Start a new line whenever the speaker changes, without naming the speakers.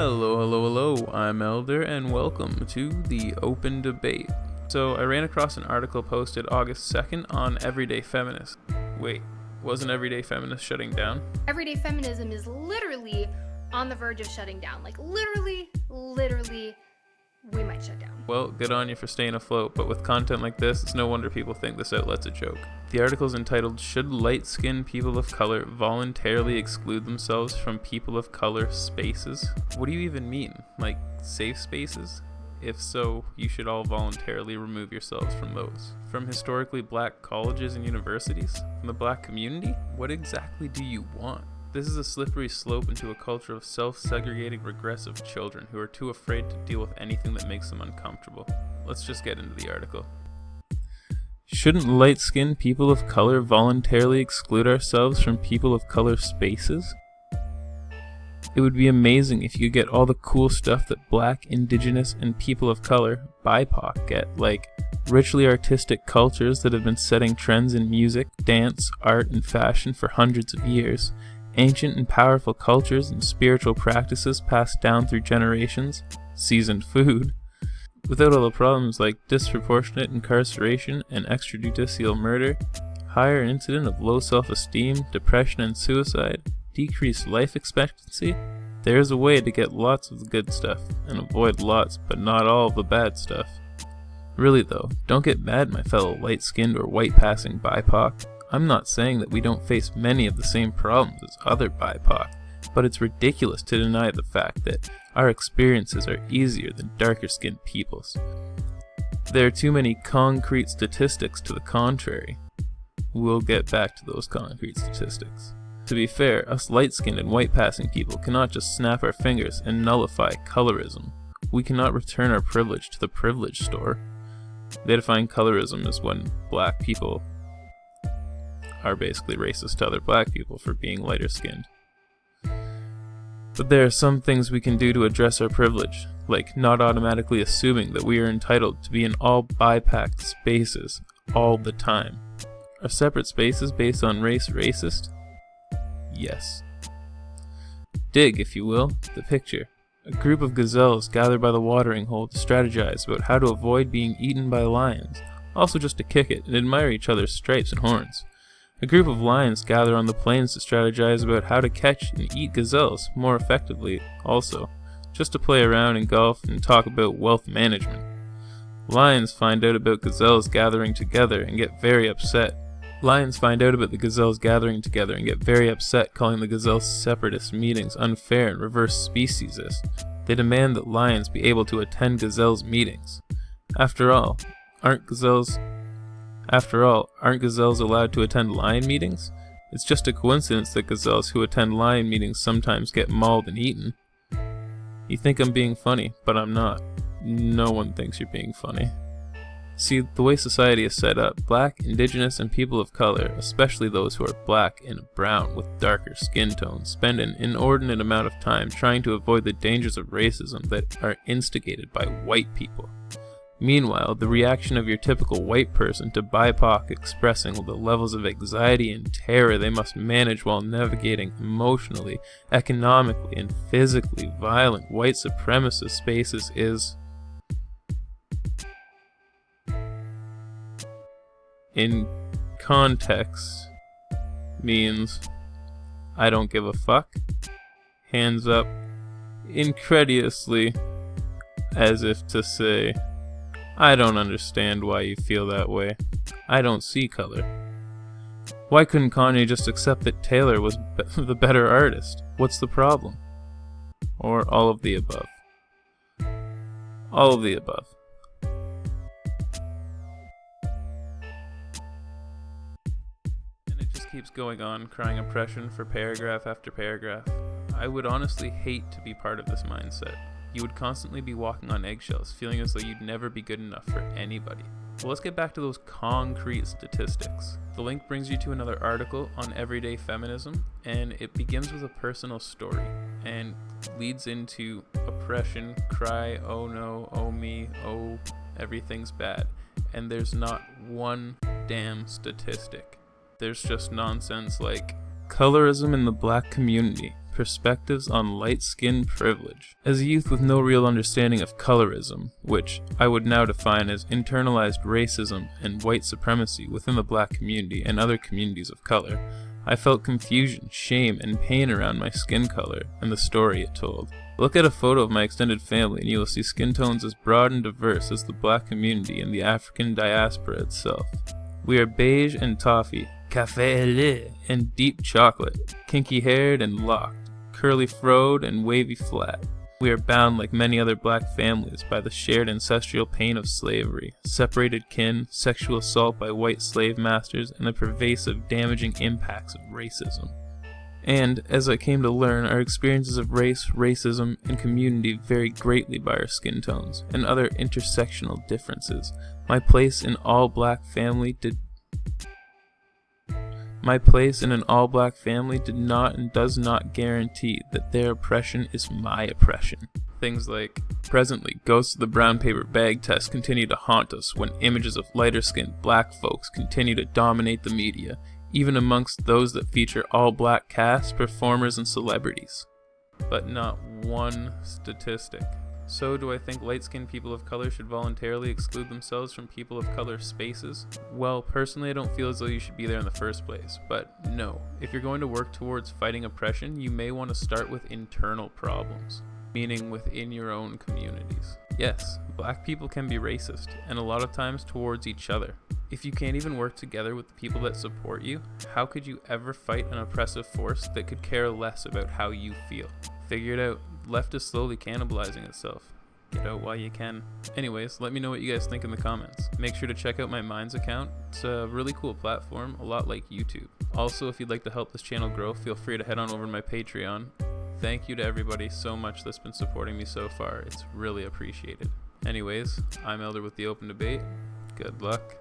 Hello, hello, hello, I'm Elder, and welcome to the Open Debate. So, I ran across an article posted August 2nd on Everyday Feminist. Wait, wasn't Everyday Feminist shutting down?
Everyday feminism is literally on the verge of shutting down. Like, literally, we might shut down.
Well, good on you for staying afloat, but with content like this, it's no wonder people think this outlet's a joke. The article's entitled, "Should Light-Skinned People of Color Voluntarily Exclude Themselves from People of Color Spaces?" What do you even mean? Like, safe spaces? If so, you should all voluntarily remove yourselves from those. From historically black colleges and universities? From the black community? What exactly do you want? This is a slippery slope into a culture of self-segregating regressive children who are too afraid to deal with anything that makes them uncomfortable. Let's just get into the article. Shouldn't light-skinned people of color voluntarily exclude ourselves from people of color spaces? It would be amazing if you could get all the cool stuff that black, indigenous, and people of color, BIPOC, get, like richly artistic cultures that have been setting trends in music, dance, art, and fashion for hundreds of years, ancient and powerful cultures and spiritual practices passed down through generations, seasoned food, without all the problems like disproportionate incarceration and extrajudicial murder, higher incidence of low self-esteem, depression and suicide, decreased life expectancy. There is a way to get lots of the good stuff and avoid lots but not all of the bad stuff. Really though, don't get mad my fellow light-skinned or white-passing BIPOC. I'm not saying that we don't face many of the same problems as other BIPOC, but it's ridiculous to deny the fact that our experiences are easier than darker-skinned people's. There are too many concrete statistics to the contrary. We'll get back to those concrete statistics. To be fair, us light-skinned and white-passing people cannot just snap our fingers and nullify colorism. We cannot return our privilege to the privilege store. They define colorism as when black people are basically racist to other black people for being lighter skinned. But there are some things we can do to address our privilege, like not automatically assuming that we are entitled to be in all BIPOC spaces all the time. Are separate spaces based on race racist? Yes. Dig, if you will, the picture. A group of gazelles gather by the watering hole to strategize about how to avoid being eaten by lions, also just to kick it and admire each other's stripes and horns. A group of lions gather on the plains to strategize about how to catch and eat gazelles more effectively also, just to play around and golf and talk about wealth management. Lions find out about gazelles gathering together and get very upset. Lions find out about the gazelles gathering together and get very upset, calling the gazelles' separatist meetings unfair and reverse speciesist. They demand that lions be able to attend gazelles' meetings. After all, aren't gazelles allowed to attend lion meetings? It's just a coincidence that gazelles who attend lion meetings sometimes get mauled and eaten. You think I'm being funny, but I'm not. No one thinks you're being funny. See, the way society is set up, black, indigenous, and people of color, especially those who are black and brown with darker skin tones, spend an inordinate amount of time trying to avoid the dangers of racism that are instigated by white people. Meanwhile, the reaction of your typical white person to BIPOC expressing the levels of anxiety and terror they must manage while navigating emotionally, economically, and physically violent white supremacist spaces is, in context, means I don't give a fuck, hands up, incredulously, as if to say, I don't understand why you feel that way. I don't see color. Why couldn't Kanye just accept that Taylor was the better artist? What's the problem? Or all of the above? All of the above. And it just keeps going on, crying oppression for paragraph after paragraph. I would honestly hate to be part of this mindset. You would constantly be walking on eggshells, feeling as though you'd never be good enough for anybody. Well, let's get back to those concrete statistics. The link brings you to another article on everyday feminism, and it begins with a personal story, and leads into oppression, cry, oh no, oh me, oh everything's bad. And there's not one damn statistic. There's just nonsense like, colorism in the black community Perspectives on Light Skin Privilege. As a youth with no real understanding of colorism, which I would now define as internalized racism and white supremacy within the black community and other communities of color, I felt confusion, shame, and pain around my skin color and the story it told. Look at a photo of my extended family and you will see skin tones as broad and diverse as the black community and the African diaspora itself. We are beige and toffee, café au lait and deep chocolate, kinky haired and locked, curly froed and wavy flat. We are bound like many other black families by the shared ancestral pain of slavery, separated kin, sexual assault by white slave masters, and the pervasive damaging impacts of racism. And, as I came to learn, our experiences of race, racism, and community vary greatly by our skin tones and other intersectional differences. My place in an all-black family did not and does not guarantee that their oppression is my oppression. Things like, presently, ghosts of the brown paper bag test continue to haunt us when images of lighter-skinned black folks continue to dominate the media, even amongst those that feature all-black casts, performers, and celebrities. But not one statistic. So, do I think light-skinned people of color should voluntarily exclude themselves from people of color spaces? Well, personally, I don't feel as though you should be there in the first place, but no. If you're going to work towards fighting oppression, you may want to start with internal problems, meaning within your own communities. Yes, black people can be racist, and a lot of times towards each other. If you can't even work together with the people that support you, how could you ever fight an oppressive force that could care less about how you feel? Figure it out. Left is slowly cannibalizing itself. Get out while you can. Anyways, let me know what you guys think in the comments. Make sure to check out my Minds account. It's a really cool platform, a lot like YouTube. Also, if you'd like to help this channel grow, feel free to head on over to my Patreon. Thank you to everybody so much that's been supporting me so far. It's really appreciated. Anyways, I'm Elder with the Open Debate. Good luck.